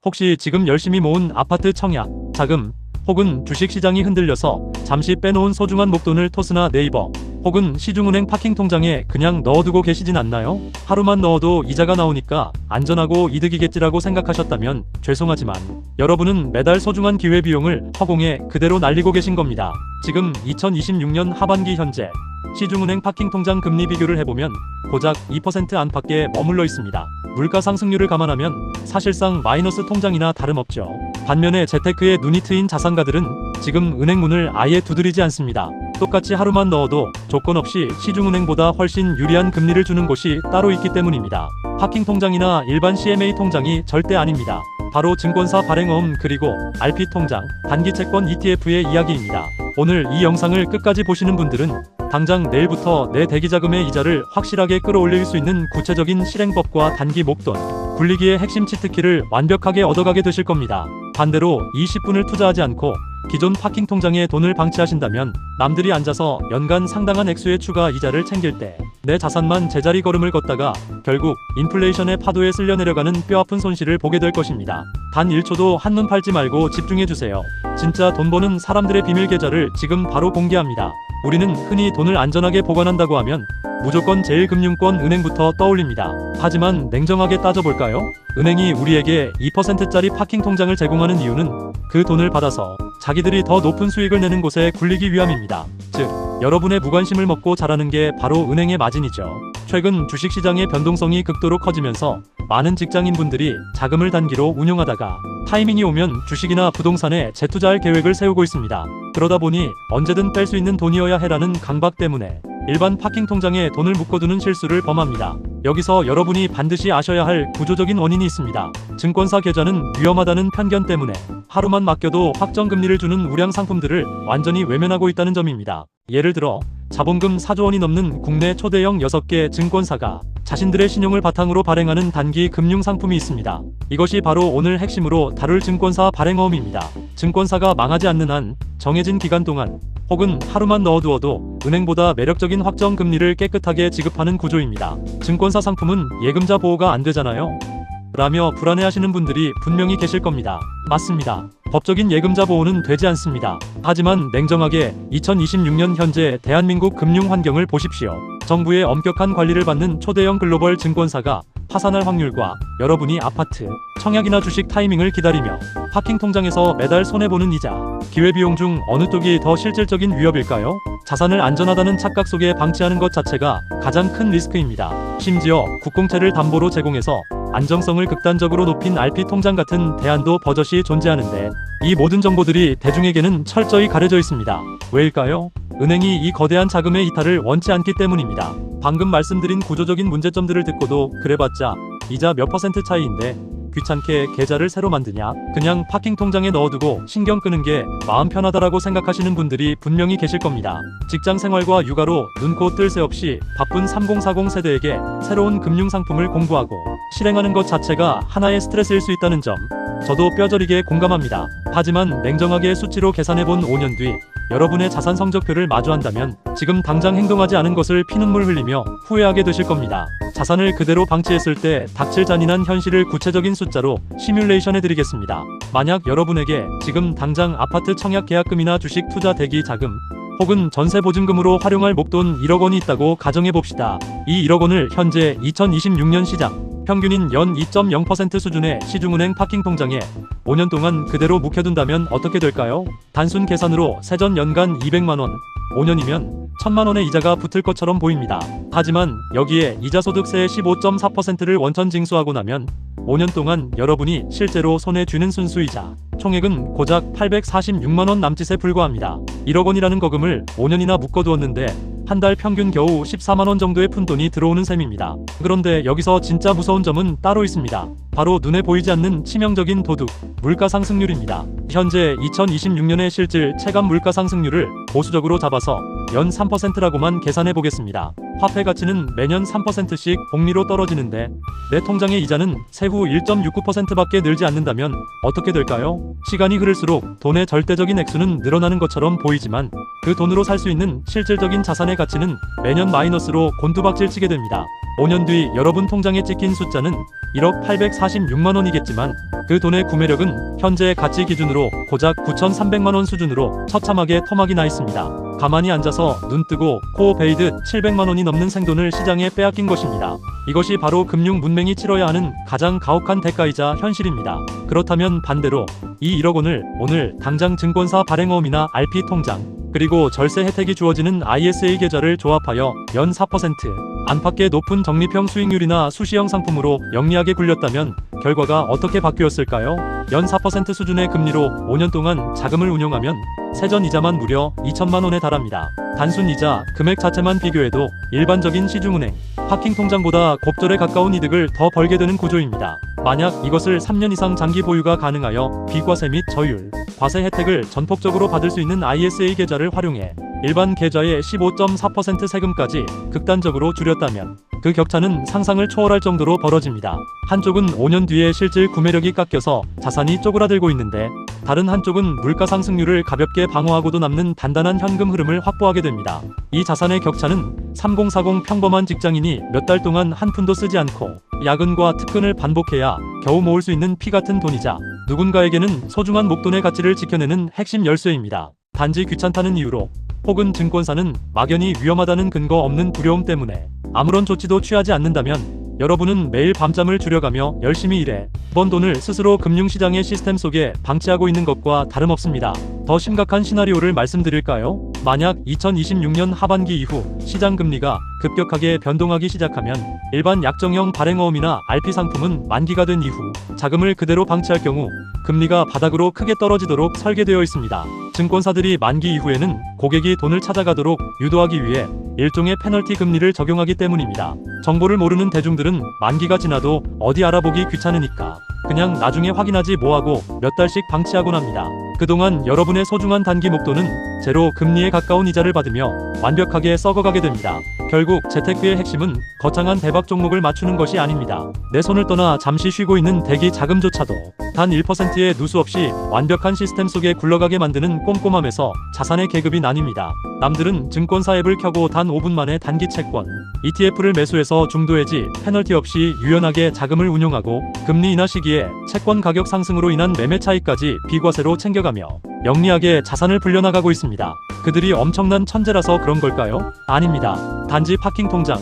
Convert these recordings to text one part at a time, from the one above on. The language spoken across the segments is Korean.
혹시 지금 열심히 모은 아파트 청약, 자금, 혹은 주식시장이 흔들려서 잠시 빼놓은 소중한 목돈을 토스나 네이버, 혹은 시중은행 파킹 통장에 그냥 넣어두고 계시진 않나요? 하루만 넣어도 이자가 나오니까 안전하고 이득이겠지라고 생각하셨다면 죄송하지만 여러분은 매달 소중한 기회비용을 허공에 그대로 날리고 계신 겁니다. 지금 2026년 하반기 현재 시중은행 파킹 통장 금리 비교를 해보면 고작 2% 안팎에 머물러 있습니다. 물가 상승률을 감안하면 사실상 마이너스 통장이나 다름없죠. 반면에 재테크에 눈이 트인 자산가들은 지금 은행 문을 아예 두드리지 않습니다. 똑같이 하루만 넣어도 조건 없이 시중은행보다 훨씬 유리한 금리를 주는 곳이 따로 있기 때문입니다. 파킹 통장이나 일반 CMA 통장이 절대 아닙니다. 바로 증권사 발행어음 그리고 RP 통장, 단기 채권 ETF의 이야기입니다. 오늘 이 영상을 끝까지 보시는 분들은 당장 내일부터 내 대기자금의 이자를 확실하게 끌어올릴 수 있는 구체적인 실행법과 단기 목돈, 굴리기의 핵심 치트키를 완벽하게 얻어가게 되실 겁니다. 반대로 이 10분을 투자하지 않고 기존 파킹 통장에 돈을 방치하신다면 남들이 앉아서 연간 상당한 액수의 추가 이자를 챙길 때 내 자산만 제자리 걸음을 걷다가 결국 인플레이션의 파도에 쓸려 내려가는 뼈아픈 손실을 보게 될 것입니다. 단 1초도 한눈 팔지 말고 집중해주세요. 진짜 돈 버는 사람들의 비밀 계좌를 지금 바로 공개합니다. 우리는 흔히 돈을 안전하게 보관한다고 하면 무조건 제일금융권 은행부터 떠올립니다. 하지만 냉정하게 따져볼까요? 은행이 우리에게 2%짜리 파킹 통장을 제공하는 이유는 그 돈을 받아서 자기들이 더 높은 수익을 내는 곳에 굴리기 위함입니다. 즉, 여러분의 무관심을 먹고 자라는 게 바로 은행의 마진이죠. 최근 주식시장의 변동성이 극도로 커지면서 많은 직장인분들이 자금을 단기로 운용하다가 타이밍이 오면 주식이나 부동산에 재투자할 계획을 세우고 있습니다. 그러다 보니 언제든 뺄 수 있는 돈이어야 해라는 강박 때문에 일반 파킹 통장에 돈을 묶어두는 실수를 범합니다. 여기서 여러분이 반드시 아셔야 할 구조적인 원인이 있습니다. 증권사 계좌는 위험하다는 편견 때문에 하루만 맡겨도 확정금리를 주는 우량 상품들을 완전히 외면하고 있다는 점입니다. 예를 들어 자본금 4조 원이 넘는 국내 초대형 6개 증권사가 자신들의 신용을 바탕으로 발행하는 단기 금융상품이 있습니다. 이것이 바로 오늘 핵심으로 다룰 증권사 발행어음입니다. 증권사가 망하지 않는 한 정해진 기간 동안 혹은 하루만 넣어두어도 은행보다 매력적인 확정금리를 깨끗하게 지급하는 구조입니다. 증권사 상품은 예금자 보호가 안 되잖아요? 라며 불안해하시는 분들이 분명히 계실 겁니다. 맞습니다. 법적인 예금자 보호는 되지 않습니다. 하지만 냉정하게 2026년 현재 대한민국 금융 환경을 보십시오. 정부의 엄격한 관리를 받는 초대형 글로벌 증권사가 파산할 확률과 여러분이 아파트, 청약이나 주식 타이밍을 기다리며 파킹 통장에서 매달 손해보는 이자, 기회비용 중 어느 쪽이 더 실질적인 위협일까요? 자산을 안전하다는 착각 속에 방치하는 것 자체가 가장 큰 리스크입니다. 심지어 국공채를 담보로 제공해서 안정성을 극단적으로 높인 RP 통장 같은 대안도 버젓이 존재하는데 이 모든 정보들이 대중에게는 철저히 가려져 있습니다. 왜일까요? 은행이 이 거대한 자금의 이탈을 원치 않기 때문입니다. 방금 말씀드린 구조적인 문제점들을 듣고도 그래봤자 이자 몇 퍼센트 차이인데 귀찮게 계좌를 새로 만드냐? 그냥 파킹 통장에 넣어두고 신경 끄는 게 마음 편하다라고 생각하시는 분들이 분명히 계실 겁니다. 직장 생활과 육아로 눈코 뜰 새 없이 바쁜 3040 세대에게 새로운 금융상품을 공부하고 실행하는 것 자체가 하나의 스트레스일 수 있다는 점 저도 뼈저리게 공감합니다. 하지만 냉정하게 수치로 계산해본 5년 뒤 여러분의 자산 성적표를 마주한다면 지금 당장 행동하지 않은 것을 피눈물 흘리며 후회하게 되실 겁니다. 자산을 그대로 방치했을 때 닥칠 잔인한 현실을 구체적인 숫자로 시뮬레이션 해드리겠습니다. 만약 여러분에게 지금 당장 아파트 청약 계약금이나 주식 투자 대기 자금 혹은 전세 보증금으로 활용할 목돈 1억 원이 있다고 가정해봅시다. 이 1억 원을 현재 2026년 시장 평균인 연 2.0% 수준의 시중은행 파킹 통장에 5년 동안 그대로 묵혀둔다면 어떻게 될까요? 단순 계산으로 세전 연간 200만원, 5년이면 1000만원의 이자가 붙을 것처럼 보입니다. 하지만 여기에 이자소득세의 15.4%를 원천 징수하고 나면 5년 동안 여러분이 실제로 손에 쥐는 순수이자 총액은 고작 846만원 남짓에 불과합니다. 1억 원이라는 거금을 5년이나 묶어두었는데 한 달 평균 겨우 14만원 정도의 푼돈이 들어오는 셈입니다. 그런데 여기서 진짜 무서운 점은 따로 있습니다. 바로 눈에 보이지 않는 치명적인 도둑, 물가 상승률입니다. 현재 2026년의 실질 체감 물가 상승률을 보수적으로 잡아서 연 3%라고만 계산해 보겠습니다. 화폐 가치는 매년 3%씩 복리로 떨어지는데 내 통장의 이자는 세후 1.69%밖에 늘지 않는다면 어떻게 될까요? 시간이 흐를수록 돈의 절대적인 액수는 늘어나는 것처럼 보이지만 그 돈으로 살 수 있는 실질적인 자산의 가치는 매년 마이너스로 곤두박질 치게 됩니다. 5년 뒤 여러분 통장에 찍힌 숫자는 1억 846만 원이겠지만 그 돈의 구매력은 현재의 가치 기준으로 고작 9,300만 원 수준으로 처참하게 토막이 나 있습니다. 가만히 앉아서 눈 뜨고 코 베이듯 700만 원이 넘는 생돈을 시장에 빼앗긴 것입니다. 이것이 바로 금융 문맹이 치러야 하는 가장 가혹한 대가이자 현실입니다. 그렇다면 반대로 이 1억 원을 오늘 당장 증권사 발행어음이나 RP 통장 그리고 절세 혜택이 주어지는 ISA 계좌를 조합하여 연 4% 안팎의 높은 적립형 수익률이나 수시형 상품으로 영리하게 굴렸다면 결과가 어떻게 바뀌었을까요? 연 4% 수준의 금리로 5년 동안 자금을 운용하면 세전 이자만 무려 2천만 원에 달합니다. 단순 이자 금액 자체만 비교해도 일반적인 시중은행, 파킹 통장보다 곱절에 가까운 이득을 더 벌게 되는 구조입니다. 만약 이것을 3년 이상 장기 보유가 가능하여 비과세 및 저율, 과세 혜택을 전폭적으로 받을 수 있는 ISA 계좌를 활용해 일반 계좌의 15.4% 세금까지 극단적으로 줄였다면 그 격차는 상상을 초월할 정도로 벌어집니다. 한쪽은 5년 뒤에 실질 구매력이 깎여서 자산이 쪼그라들고 있는데 다른 한쪽은 물가 상승률을 가볍게 방어하고도 남는 단단한 현금 흐름을 확보하게 됩니다. 이 자산의 격차는 3040 평범한 직장인이 몇 달 동안 한 푼도 쓰지 않고 야근과 특근을 반복해야 겨우 모을 수 있는 피 같은 돈이자 누군가에게는 소중한 목돈의 가치를 지켜내는 핵심 열쇠입니다. 단지 귀찮다는 이유로 혹은 증권사는 막연히 위험하다는 근거 없는 두려움 때문에 아무런 조치도 취하지 않는다면 여러분은 매일 밤잠을 줄여가며 열심히 일해 번 돈을 스스로 금융시장의 시스템 속에 방치하고 있는 것과 다름없습니다. 더 심각한 시나리오를 말씀드릴까요? 만약 2026년 하반기 이후 시장 금리가 급격하게 변동하기 시작하면 일반 약정형 발행어음이나 RP 상품은 만기가 된 이후 자금을 그대로 방치할 경우 금리가 바닥으로 크게 떨어지도록 설계되어 있습니다. 증권사들이 만기 이후에는 고객이 돈을 찾아가도록 유도하기 위해 일종의 페널티 금리를 적용하기 때문입니다. 정보를 모르는 대중들은 만기가 지나도 어디 알아보기 귀찮으니까 그냥 나중에 확인하지 뭐하고 몇 달씩 방치하곤 합니다. 그동안 여러분의 소중한 단기 목돈은 제로 금리에 가까운 이자를 받으며 완벽하게 썩어가게 됩니다. 결국 재테크의 핵심은 거창한 대박 종목을 맞추는 것이 아닙니다. 내 손을 떠나 잠시 쉬고 있는 대기 자금조차도 단 1%의 누수 없이 완벽한 시스템 속에 굴러가게 만드는 꼼꼼함에서 자산의 계급이 나뉩니다. 남들은 증권사 앱을 켜고 단 5분 만에 단기 채권, ETF를 매수해서 중도해지 페널티 없이 유연하게 자금을 운용하고 금리 인하 시기에 채권 가격 상승으로 인한 매매 차익까지 비과세로 챙겨가며 영리하게 자산을 불려나가고 있습니다. 그들이 엄청난 천재라서 그런 걸까요? 아닙니다. 단지 파킹 통장,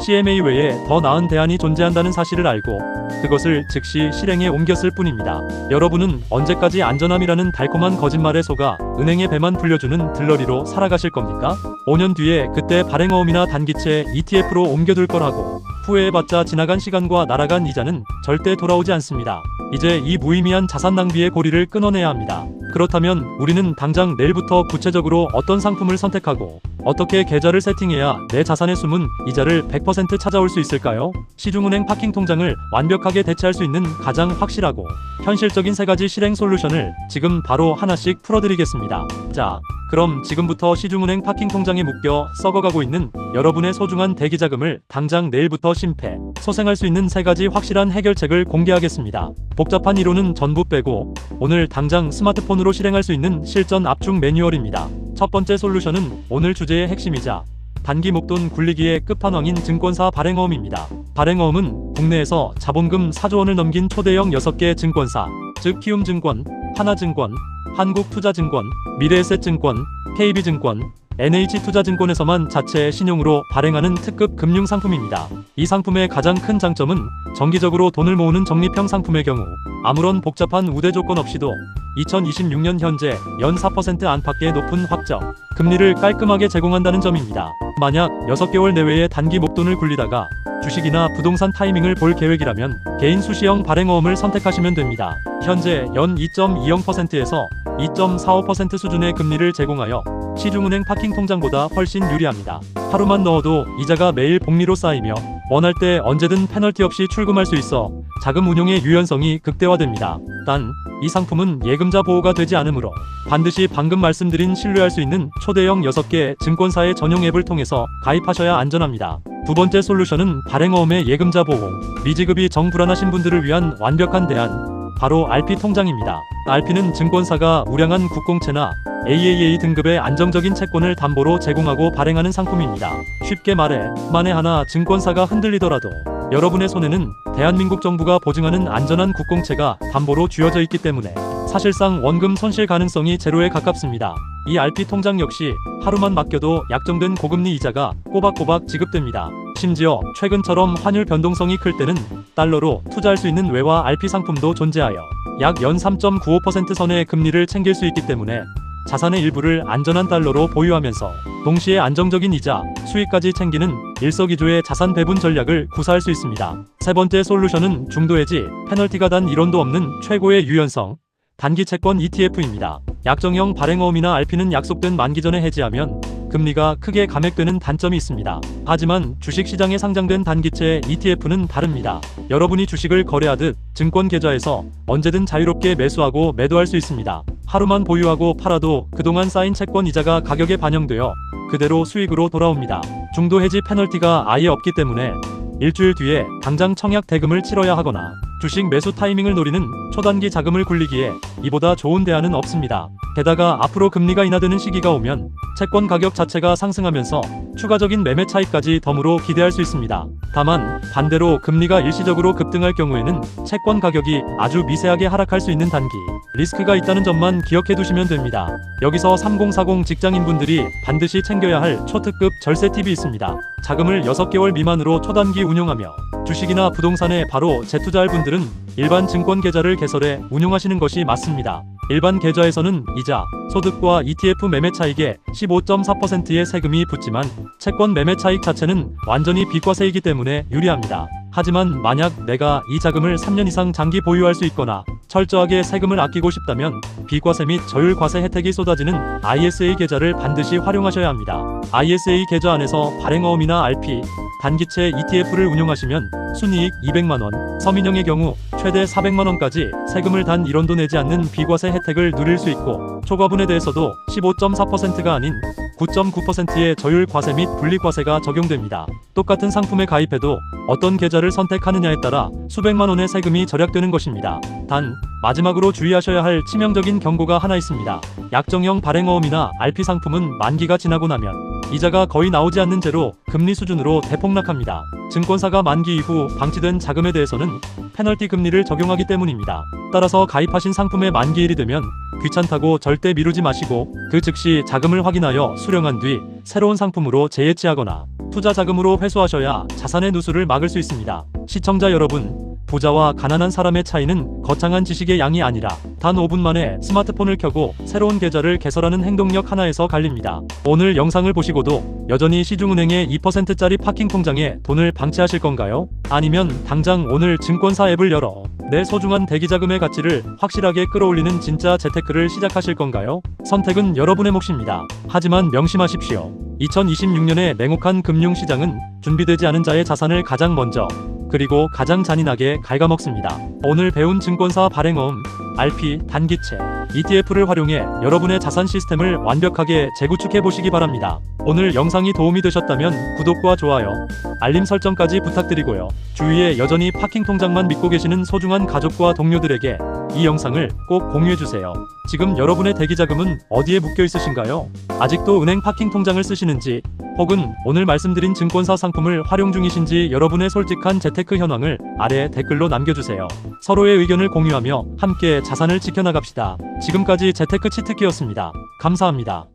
CMA 외에 더 나은 대안이 존재한다는 사실을 알고 그것을 즉시 실행에 옮겼을 뿐입니다. 여러분은 언제까지 안전함이라는 달콤한 거짓말에 속아 은행의 배만 불려주는 들러리로 살아가실 겁니까? 5년 뒤에 그때 발행어음이나 단기채 ETF로 옮겨둘 거라고 후회해봤자 지나간 시간과 날아간 이자는 절대 돌아오지 않습니다. 이제 이 무의미한 자산 낭비의 고리를 끊어내야 합니다. 그렇다면 우리는 당장 내일부터 구체적으로 어떤 상품을 선택하고 어떻게 계좌를 세팅해야 내 자산의 숨은 이자를 100% 찾아올 수 있을까요? 시중은행 파킹 통장을 완벽하게 대체할 수 있는 가장 확실하고 현실적인 3가지 실행 솔루션을 지금 바로 하나씩 풀어드리겠습니다. 자, 그럼 지금부터 시중은행 파킹 통장에 묶여 썩어가고 있는 여러분의 소중한 대기자금을 당장 내일부터 심폐, 소생할 수 있는 3가지 확실한 해결책을 공개하겠습니다. 복잡한 이론은 전부 빼고 오늘 당장 스마트폰으로 실행할 수 있는 실전 압축 매뉴얼입니다. 첫 번째 솔루션은 오늘 주제의 핵심이자 단기 목돈 굴리기의 끝판왕인 증권사 발행어음입니다. 발행어음은 국내에서 자본금 4조 원을 넘긴 초대형 6개 증권사, 즉 키움증권, 하나증권, 한국투자증권, 미래에셋증권, KB증권, NH투자증권에서만 자체 신용으로 발행하는 특급 금융상품입니다. 이 상품의 가장 큰 장점은 정기적으로 돈을 모으는 적립형 상품의 경우 아무런 복잡한 우대 조건 없이도 2026년 현재 연 4% 안팎의 높은 확정 금리를 깔끔하게 제공한다는 점입니다. 만약 6개월 내외의 단기 목돈을 굴리다가 주식이나 부동산 타이밍을 볼 계획이라면 개인 수시형 발행어음을 선택하시면 됩니다. 현재 연 2.20%에서 2.45% 수준의 금리를 제공하여 시중은행 파킹 통장보다 훨씬 유리합니다. 하루만 넣어도 이자가 매일 복리로 쌓이며 원할 때 언제든 페널티 없이 출금할 수 있어 자금 운용의 유연성이 극대화됩니다. 단, 이 상품은 예금자 보호가 되지 않으므로 반드시 방금 말씀드린 신뢰할 수 있는 초대형 6개 증권사의 전용 앱을 통해서 가입하셔야 안전합니다. 두 번째 솔루션은 발행어음의 예금자 보호, 미지급이 정불안하신 분들을 위한 완벽한 대안, 바로 RP 통장입니다. RP는 증권사가 우량한 국공채나 AAA 등급의 안정적인 채권을 담보로 제공하고 발행하는 상품입니다. 쉽게 말해, 만에 하나 증권사가 흔들리더라도 여러분의 손에는 대한민국 정부가 보증하는 안전한 국공채가 담보로 쥐어져 있기 때문에 사실상 원금 손실 가능성이 제로에 가깝습니다. 이 RP 통장 역시 하루만 맡겨도 약정된 고금리 이자가 꼬박꼬박 지급됩니다. 심지어 최근처럼 환율 변동성이 클 때는 달러로 투자할 수 있는 외화 RP 상품도 존재하여 약 연 3.95% 선의 금리를 챙길 수 있기 때문에 자산의 일부를 안전한 달러로 보유하면서 동시에 안정적인 이자, 수익까지 챙기는 일석이조의 자산 배분 전략을 구사할 수 있습니다. 세 번째 솔루션은 중도 해지, 페널티가 단 1원도 없는 최고의 유연성, 단기 채권 ETF입니다. 약정형 발행어음이나 RP는 약속된 만기 전에 해지하면 금리가 크게 감액되는 단점이 있습니다. 하지만 주식시장에 상장된 단기채 ETF는 다릅니다. 여러분이 주식을 거래하듯 증권 계좌에서 언제든 자유롭게 매수하고 매도할 수 있습니다. 하루만 보유하고 팔아도 그동안 쌓인 채권 이자가 가격에 반영되어 그대로 수익으로 돌아옵니다. 중도 해지 페널티가 아예 없기 때문에 일주일 뒤에 당장 청약 대금을 치러야 하거나 주식 매수 타이밍을 노리는 초단기 자금을 굴리기에 이보다 좋은 대안은 없습니다. 게다가 앞으로 금리가 인하되는 시기가 오면 채권 가격 자체가 상승하면서 추가적인 매매 차익까지 덤으로 기대할 수 있습니다. 다만 반대로 금리가 일시적으로 급등할 경우에는 채권 가격이 아주 미세하게 하락할 수 있는 단기 리스크가 있다는 점만 기억해 두시면 됩니다. 여기서 3040 직장인분들이 반드시 챙겨야 할 초특급 절세 팁이 있습니다. 자금을 6개월 미만으로 초단기 운용하며 주식이나 부동산에 바로 재투자할 분들은 일반 증권 계좌를 개설해 운용하시는 것이 맞습니다. 일반 계좌에서는 이자, 소득과 ETF 매매 차익에 15.4%의 세금이 붙지만 채권 매매 차익 자체는 완전히 비과세이기 때문에 유리합니다. 하지만 만약 내가 이 자금을 3년 이상 장기 보유할 수 있거나 철저하게 세금을 아끼고 싶다면 비과세 및 저율 과세 혜택이 쏟아지는 ISA 계좌를 반드시 활용하셔야 합니다. ISA 계좌 안에서 발행어음이나 RP, 단기채 ETF를 운용하시면 순이익 200만원, 서민형의 경우 최대 400만원까지 세금을 단 1원도 내지 않는 비과세 혜택을 누릴 수 있고 초과분에 대해서도 15.4%가 아닌 9.9%의 저율 과세 및 분리과세가 적용됩니다. 똑같은 상품에 가입해도 어떤 계좌를 선택하느냐에 따라 수백만원의 세금이 절약되는 것입니다. 단 마지막으로 주의하셔야 할 치명적인 경고가 하나 있습니다. 약정형 발행어음이나 RP 상품은 만기가 지나고 나면 이자가 거의 나오지 않는 채로 금리 수준으로 대폭락합니다. 증권사가 만기 이후 방치된 자금에 대해서는 페널티 금리를 적용하기 때문입니다. 따라서 가입하신 상품의 만기일이 되면 귀찮다고 절대 미루지 마시고 그 즉시 자금을 확인하여 수령한 뒤 새로운 상품으로 재예치하거나 투자 자금으로 회수하셔야 자산의 누수를 막을 수 있습니다. 시청자 여러분, 부자와 가난한 사람의 차이는 거창한 지식의 양이 아니라 단 5분 만에 스마트폰을 켜고 새로운 계좌를 개설하는 행동력 하나에서 갈립니다. 오늘 영상을 보시고도 여전히 시중은행의 2%짜리 파킹 통장에 돈을 방치하실 건가요? 아니면 당장 오늘 증권사 앱을 열어 내 소중한 대기자금의 가치를 확실하게 끌어올리는 진짜 재테크를 시작하실 건가요? 선택은 여러분의 몫입니다. 하지만 명심하십시오. 2026년의 냉혹한 금융시장은 준비되지 않은 자의 자산을 가장 먼저 그리고 가장 잔인하게 갉아먹습니다. 오늘 배운 증권사 발행어음, RP, 단기채, ETF를 활용해 여러분의 자산 시스템을 완벽하게 재구축해 보시기 바랍니다. 오늘 영상이 도움이 되셨다면 구독과 좋아요, 알림 설정까지 부탁드리고요. 주위에 여전히 파킹 통장만 믿고 계시는 소중한 가족과 동료들에게 이 영상을 꼭 공유해주세요. 지금 여러분의 대기자금은 어디에 묶여 있으신가요? 아직도 은행 파킹 통장을 쓰시는지 혹은 오늘 말씀드린 증권사 상품을 활용 중이신지 여러분의 솔직한 재테크 현황을 아래 댓글로 남겨주세요. 서로의 의견을 공유하며 함께 자산을 지켜나갑시다. 지금까지 재테크 치트키였습니다. 감사합니다.